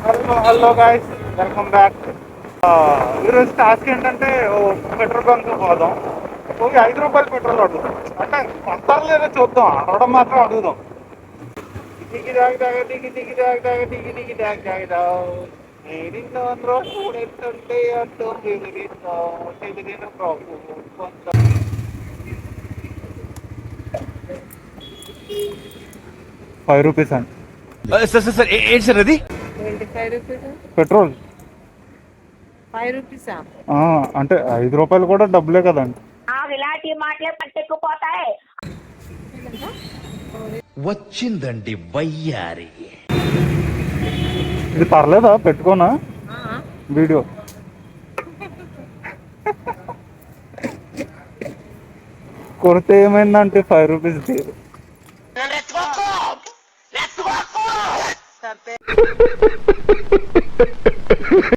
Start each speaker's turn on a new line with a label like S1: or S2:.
S1: Hello guys, welcome back. ఈరోజు task ఏంటంటే petrol bunk పోదాం. ఓకే, ₹5 పెట్రోల్ అడుగుదాం. అంటే కొంటారు లేదో చూద్దాం, అడగడం మాత్రం అడుగుదాం. దిగి దాగి దాగా దిగి దిగి దాగి దాగా దిగి దిగి దాగి దాగిదాం. నేనిన్నో చూడెత్తుంటే అడ్డు తెలియని ప్రభు కొంత ₹5 అండి
S2: సార్ ఏంటి సార్ అది?
S3: 25 రూపీస్,
S1: పెట్రోల్.
S3: 5 రూపీసా?
S1: అంటే ₹5 కూడా డబ్బులే కదండి.
S4: ఇలాంటి మాటలే పట్టుకుపోతాయి.
S2: వచ్చిందండి వయ్యారి.
S1: ఇది పర్లేదా, పెట్టుకోనా వీడియో? కొడితే ఏమైందంటే ₹5 తీరు.